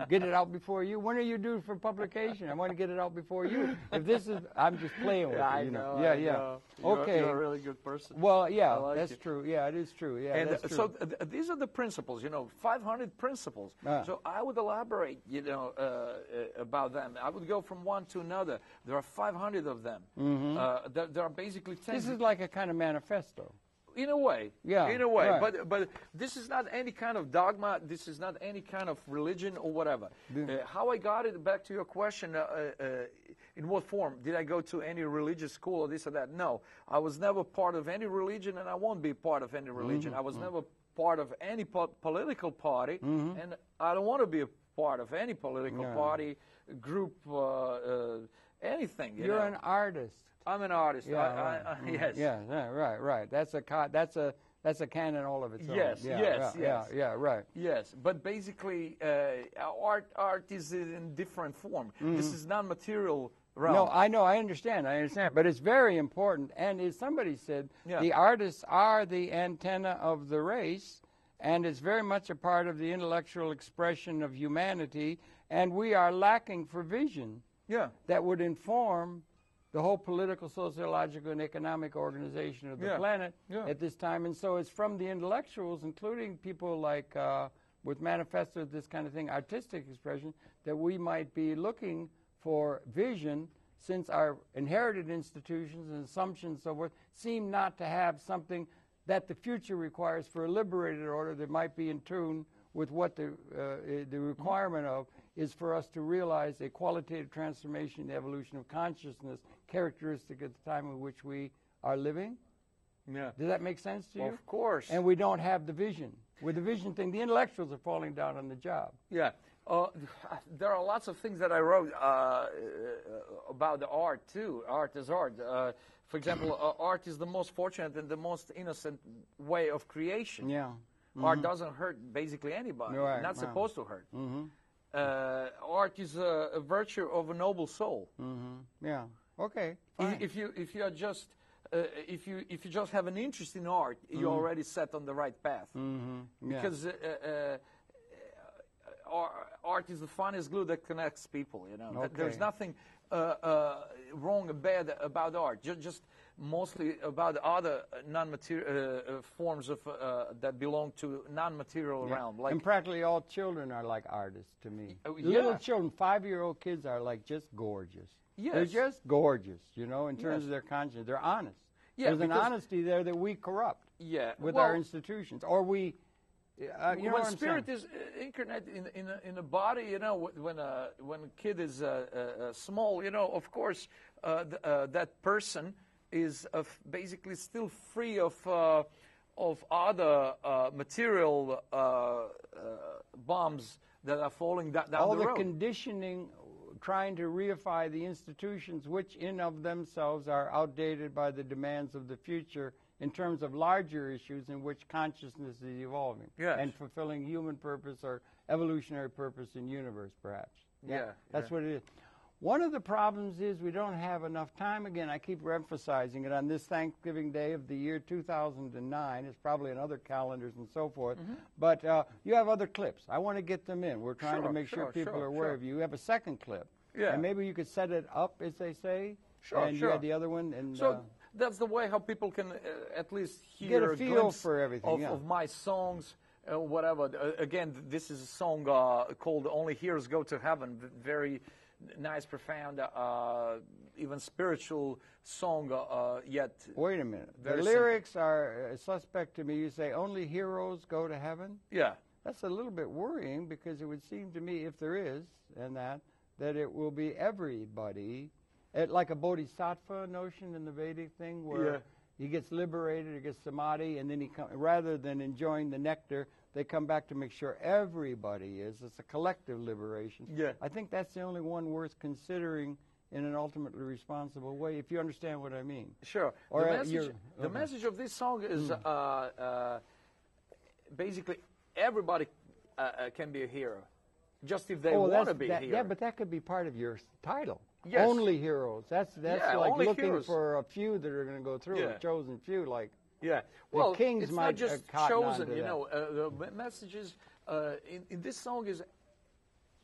Get it out before you? When are you due for publication? I want to get it out before you. If this is, I'm just playing with I you. know. Okay. You're a really good person. Well, yeah, like that's true. Yeah, it is true. Yeah, and that's true. So these are the principles, 500 principles. So I would elaborate, about them. I would go from one to another. There are 500 of them. There are basically 10. This is like a kind of manifesto. In a way. Yeah. In a way. Right. But this is not any kind of dogma. This is not any kind of religion or whatever. How I got it, back to your question, in what form? Did I go to any religious school or this or that? No. I was never part of any religion, and I won't be part of any religion. I was never part of any political party, and I don't want to be a part of any political party, group, anything. You're an artist. I'm an artist. Yeah, yes. Yeah, right. That's a canon all of its own. Yes. Yeah, right. Yes, but basically, art is in different form. This is non-material realm. No, I know, I understand, but it's very important. And as somebody said, the artists are the antenna of the race, and it's very much a part of the intellectual expression of humanity, and we are lacking for vision that would inform the whole political, sociological, and economic organization of the planet at this time. And so it's from the intellectuals, including people like, with manifestos, this kind of thing, artistic expression, that we might be looking for vision, since our inherited institutions and assumptions and so forth seem not to have something that the future requires for a liberated order that might be in tune with what the requirement of is for us to realize a qualitative transformation, the evolution of consciousness, characteristic at the time in which we are living. Yeah. Does that make sense to you? Of course. And we don't have the vision. With the vision thing, the intellectuals are falling down on the job. Yeah. There are lots of things that I wrote about the art, too. Art is art. For example, art is the most fortunate and the most innocent way of creation. Yeah. Art doesn't hurt basically anybody. Right. Not supposed to hurt. Art is a virtue of a noble soul. Yeah. Okay. Fine. If you are just if you just have an interest in art, you're already set on the right path. Because art is the finest glue that connects people. Okay. There's nothing wrong or bad about art. Just mostly about other non-material forms of that belong to non-material realm. Like, and practically all children are like artists to me. Yeah. Little children, 5-year-old kids are like just gorgeous. Yes. They're just gorgeous, in terms of their conscience. They're honest. Yeah, There's an honesty there that we corrupt with our institutions. Or we, when spirit is incarnate in a body, when a kid is small, of course, that person is basically still free of other material bombs that are falling down all the road. All the conditioning, trying to reify the institutions, which in of themselves are outdated by the demands of the future in terms of larger issues in which consciousness is evolving and fulfilling human purpose or evolutionary purpose in universe, perhaps. That's what it is. One of the problems is we don't have enough time. Again, I keep emphasizing it on this Thanksgiving Day of the year 2009. It's probably in other calendars and so forth. But you have other clips. I want to get them in. We're trying to make sure people are aware of you. You have a second clip. Yeah. And maybe you could set it up, as they say. Sure, and you had the other one. And, so that's the way how people can at least hear get a feel glimpse for everything, of my songs. Whatever. Again, this is a song called "Only Heroes Go to Heaven." Very nice, profound, even spiritual song. Yet. Wait a minute. The lyrics are suspect to me. You say "Only heroes go to heaven." Yeah. That's a little bit worrying because it would seem to me, if there is, and that it will be everybody like a bodhisattva notion in the Vedic thing, where he gets liberated, he gets samadhi, and then rather than enjoying the nectar, they come back to make sure everybody is. It's a collective liberation. Yeah. I think that's the only one worth considering in an ultimately responsible way, if you understand what I mean. Sure. Or the message of this song is basically everybody can be a hero, just if they want to be a hero. Yeah, but that could be part of your title. Yes. Only heroes. That's like looking heroes. For a few that are going to go through, a chosen few, like well, kings it's might not just chosen, you know. The message is, in this song is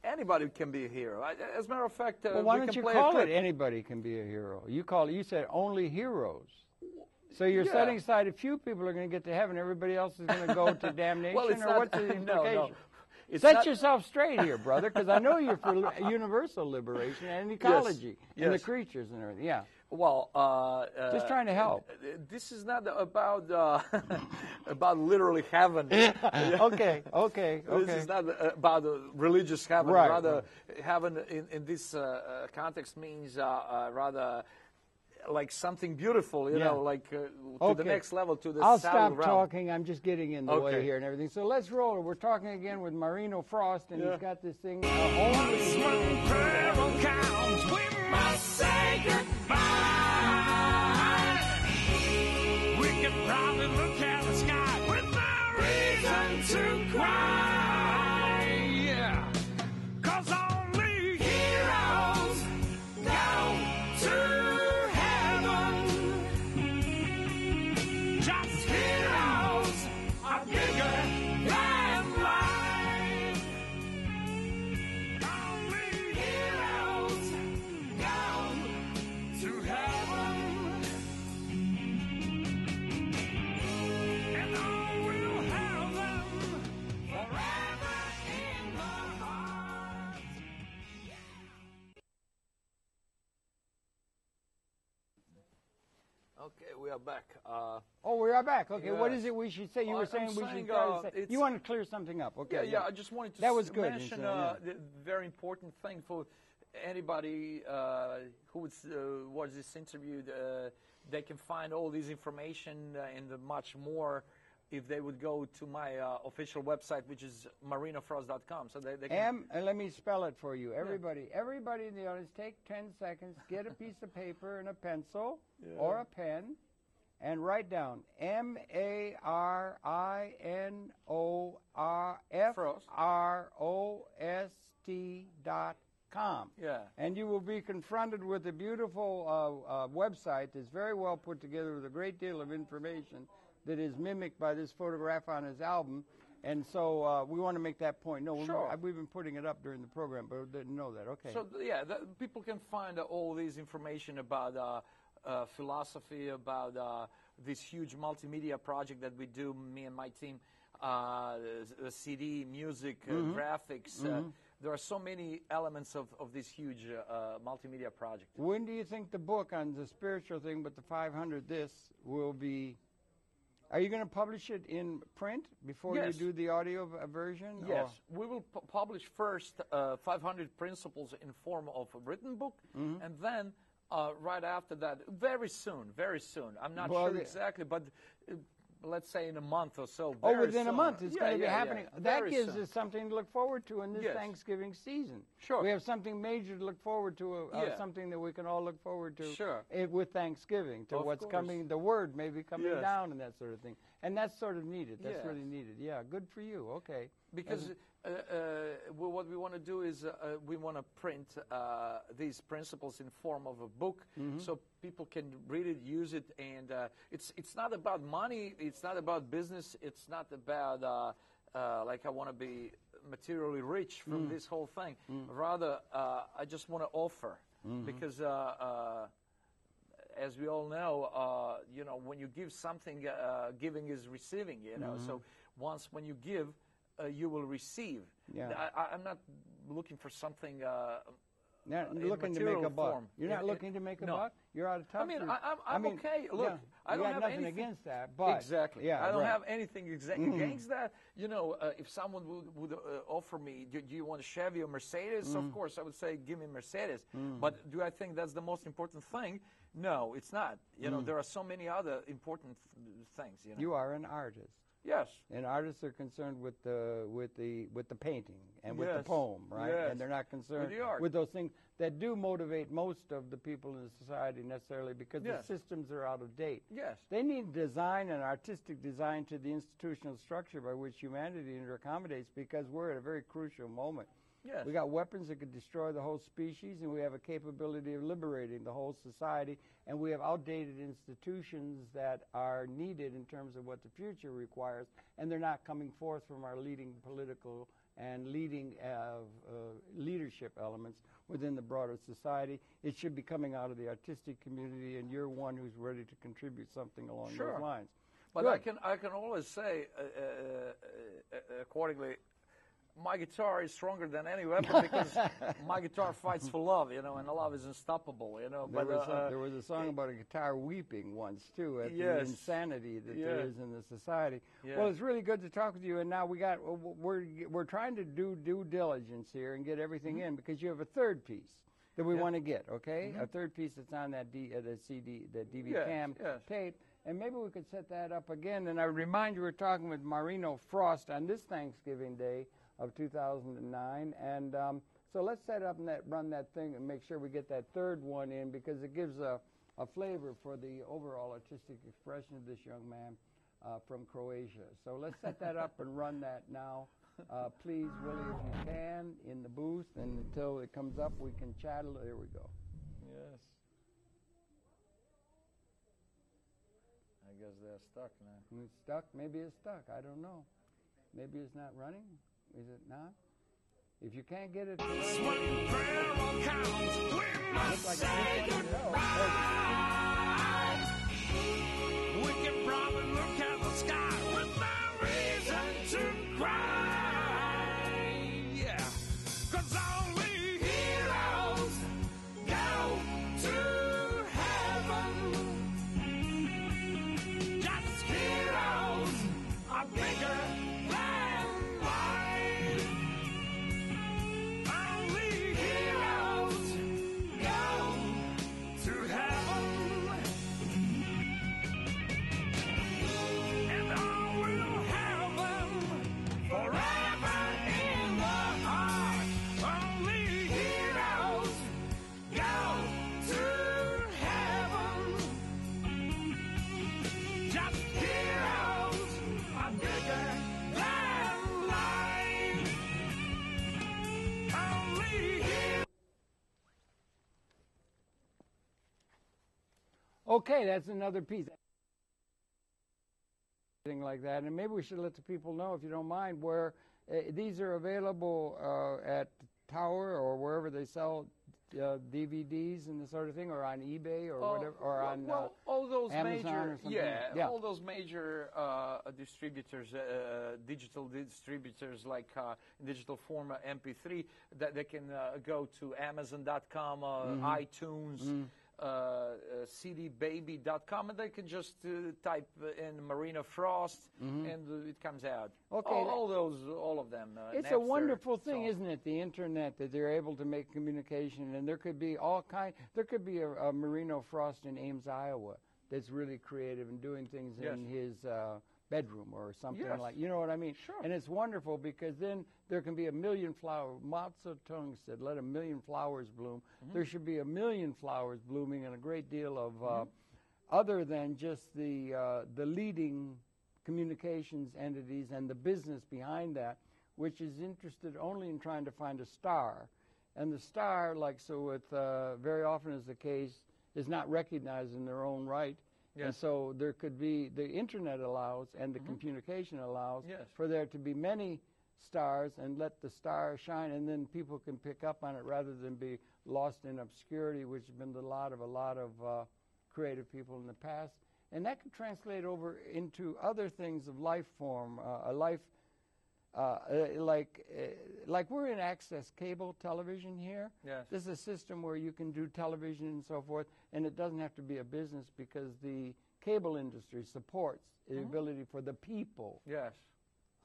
anybody can be a hero. As a matter of fact, well, why don't you call it anybody can be a hero? You said only heroes. So you're setting aside a few people are going to get to heaven, everybody else is going to go to damnation, well, it's or not, what's the implication? No. Set yourself straight here, brother, because I know you're for universal liberation and ecology and the creatures and everything. Yeah. Well, just trying to help. This is not about about literally heaven. Okay. This is not about religious heaven. Right, rather, heaven in this context means rather like something beautiful, you know, like to the next level, to the I'll sound stop realm. talking. I'm just getting in the way here and everything. So let's roll it. We're talking again with Marino Frost, and he's got this thing. Only when travel counts, we must say goodbye. We could probably look at the sky with no reason to cry. Yeah, 'cause only heroes go to Okay, we are back. We are back. Okay, what is it we should say? You were saying we should say. You want to clear something up. Okay. Yeah, I just wanted to mention the very important thing for anybody who would watch this interview. They can find all this information and much more if they would go to my official website, which is marinofrost.com. So they can... let me spell it for you. Everybody in the audience, take 10 seconds, get a piece of paper and a pencil or a pen, and write down MARINOFROST.com. Yeah. And you will be confronted with a beautiful website that's very well put together with a great deal of information that is mimicked by this photograph on his album. And so we want to make that point. No, we've been putting it up during the program, but didn't know that. Okay. So, people can find all this information about philosophy, about this huge multimedia project that we do, me and my team, CD, music, graphics. There are so many elements of this huge multimedia project. When do you think the book on the spiritual thing, but the 500 will be... Are you going to publish it in print before you do the audio version? Yes. We will publish first 500 principles in form of a written book, and then right after that, very soon. I'm not sure exactly, but let's say in a month or so. Within a month it's going to be happening. That gives us something to look forward to in this Thanksgiving season. Sure. We have something major to look forward to, something that we can all look forward to with Thanksgiving, to what's coming, the word may be coming down and that sort of thing. And that's sort of needed. That's really needed. Yeah, good for you. Okay. Because what we want to do is we want to print these principles in form of a book so people can read it, use it, and it's not about money, it's not about business, it's not about like I want to be materially rich from this whole thing. Rather, I just want to offer because as we all know, when you give something, giving is receiving, so when you give, you will receive. Yeah. I'm not looking for something Not looking to make a buck. Form. You're not looking to make a buck? You're out of touch? I mean, I'm okay. Look, yeah, I don't have nothing anything against that. But exactly. Yeah, I don't right. have anything against that. You know, if someone would offer me, do you want a Chevy or Mercedes? Of course, I would say, give me Mercedes. But do I think that's the most important thing? No, it's not. You know, there are so many other important things. You know? You are an artist. Yes. And artists are concerned with the painting and with the Yes. poem, right? Yes. And they're not concerned With the art. with those things that do motivate most of the people in society necessarily because Yes. the systems are out of date. Yes. They need design and artistic design to the institutional structure by which humanity accommodates because we're at a very crucial moment. Yes. We got weapons that could destroy the whole species, and we have a capability of liberating the whole society, and we have outdated institutions that are needed in terms of what the future requires, and they're not coming forth from our leading political and leading leadership elements within the broader society. It should be coming out of the artistic community, and you're one who's ready to contribute something along those lines. But Good. I can always say, accordingly, my guitar is stronger than any weapon because my guitar fights for love, you know, and love is unstoppable, you know. There was a song about a guitar weeping once too, at the insanity that there is in the society. Yeah. Well, it's really good to talk with you, and now we're trying to do due diligence here and get everything in because you have a third piece that we want to get, okay? A third piece that's on that CD, the DV cam tape. And maybe we could set that up again. And I remind you, we're talking with Marino Frost on this Thanksgiving Day of 2009, and so let's set up and run that thing and make sure we get that third one in because it gives a flavor for the overall artistic expression of this young man from Croatia. So let's set that up and run that now. Please, Willie, if you can, in the booth, and until it comes up, we can chat a little. There we go. Yes. I guess they're stuck now. It's stuck? Maybe it's stuck. I don't know. Maybe it's not running. Is it not? If you can't get it to run, we can probably look at the sky with no reason to cry. Yeah, 'cause only heroes go to heaven. Just heroes are bigger than life. Only heroes go to heaven. And I will have them forever in the heart. Only heroes go to heaven. Just heroes are bigger than life. Only heroes. okay, that's another piece. Thing like that, and maybe we should let the people know, if you don't mind, where these are available at Tower or wherever they sell DVDs and this sort of thing, or on eBay or whatever, or on all those Amazon major, or something. all those major distributors, digital distributors like digital format MP3, that they can go to Amazon.com, iTunes. CDbaby.com, and they can just type in Marino Frost, and it comes out. Okay, all of them. It's Napster, a wonderful thing, so. isn't it? The internet, that they're able to make communication, and there could be all kind. There could be a Marino Frost in Ames, Iowa, that's really creative and doing things in his bedroom or something like. You know what I mean? Sure. And it's wonderful because then there can be a million flowers. Mao Zedong said, "Let a million flowers bloom." There should be a million flowers blooming, and a great deal of other than just the leading communications entities and the business behind that, which is interested only in trying to find a star. And the star, like so with very often is the case, is not recognized in their own right. Yes. And so there could be, the internet allows and the communication allows for there to be many stars, and let the star shine, and then people can pick up on it rather than be lost in obscurity, which has been the lot of a lot of creative people in the past. And that could translate over into other things of life form, a life like we're in access cable television here. Yes. This is a system where you can do television and so forth, and it doesn't have to be a business because the cable industry supports the ability for the people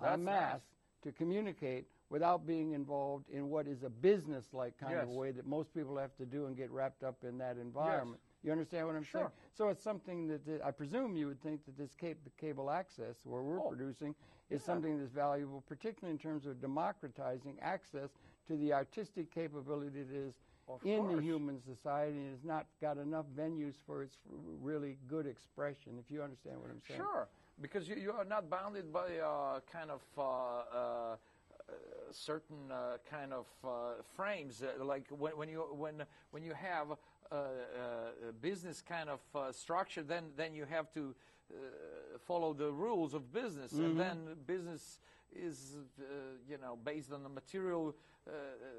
en masse to communicate without being involved in what is a business-like kind of way that most people have to do and get wrapped up in that environment. You understand what I'm saying? So it's something that I presume you would think that this cable access, where we're producing, is something that's valuable, particularly in terms of democratizing access to the artistic capability that is in the human society and has not got enough venues for its really good expression, if you understand what I'm saying. Sure, because you are not bounded by kind of certain kind of frames. Like when you have a business kind of structure, then you have to follow the rules of business, and then business is based on the material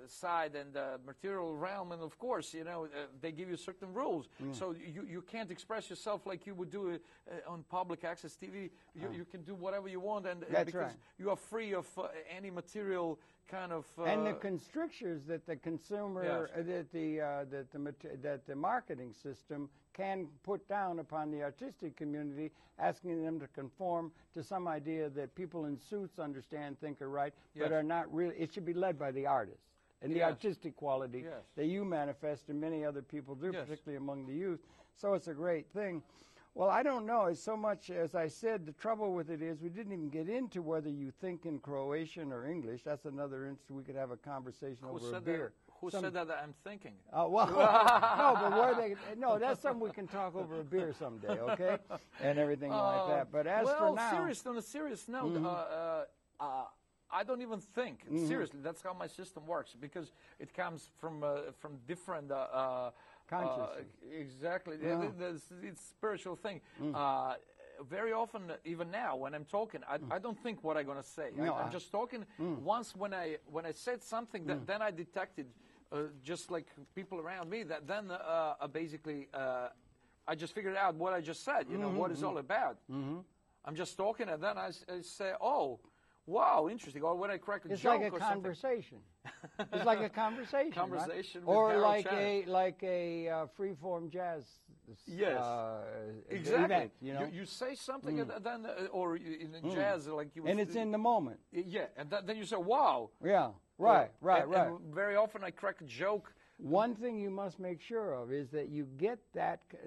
side and the material realm, and of course they give you certain rules, so you can't express yourself like you would do it on public access TV. You can do whatever you want, and because you are free of any material kind of and the constrictions that the consumer that the marketing system can put down upon the artistic community, asking them to conform to some idea that people in suits understand, think are right, but are not really. It should be led by the artist and the artistic quality that you manifest and many other people do, particularly among the youth. So it's a great thing. Well, I don't know. It's so much, as I said, the trouble with it is we didn't even get into whether you think in Croatian or English. That's another instance we could have a conversation over a beer. Who said that I'm thinking? Well, no, but no, that's something we can talk over a beer someday, okay? And everything like that. But as for now, on a serious note, I don't even think seriously. That's how my system works, because it comes from different consciousness. Exactly, it's a spiritual thing. Very often, even now, when I'm talking, I don't think what I'm going to say. No, I'm just talking. Once when I said something, then I detected, just like people around me, that then basically I just figured out what I just said. What it's all about. I'm just talking, and then I say, oh. Wow, interesting. Or when I crack a joke, it's like a conversation. It's like a conversation. Conversation, right? Or like a free-form jazz. Exactly. Event, you say something, and then or in jazz, like you. And it's in the moment. Yeah, and then you say, "Wow." Yeah. Right. And very often I crack a joke. One thing you must make sure of is that you get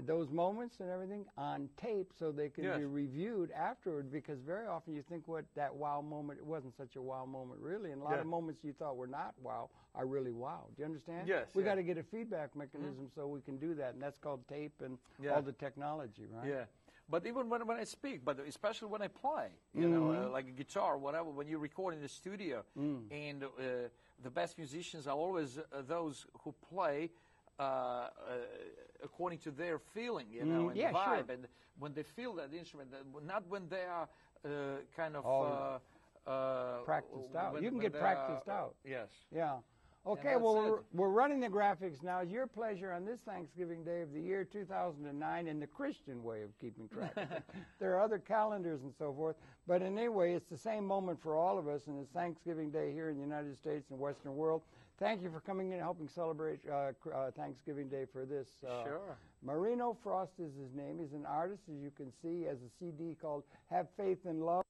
those moments and everything on tape so they can be reviewed afterward, because very often you think that wow moment, it wasn't such a wow moment really, and a lot of moments you thought were not wow are really wow. Do you understand? Yes. We got to get a feedback mechanism so we can do that, and that's called tape and all the technology, right? Yeah. But even when I speak, but especially when I play, like a guitar, whatever, when you record in the studio, and the best musicians are always those who play according to their feeling, and the vibe, and when they feel that instrument, not when they are kind of practiced out. You can get practiced out. Yes. Yeah. Okay, well, we're running the graphics now. It's your pleasure on this Thanksgiving Day of the year 2009 in the Christian way of keeping track of it. There are other calendars and so forth, but anyway, it's the same moment for all of us, and it's Thanksgiving Day here in the United States and Western world. Thank you for coming in and helping celebrate Thanksgiving Day for this. Sure. Marino Frost is his name. He's an artist, as you can see, has a CD called Have Faith and Love.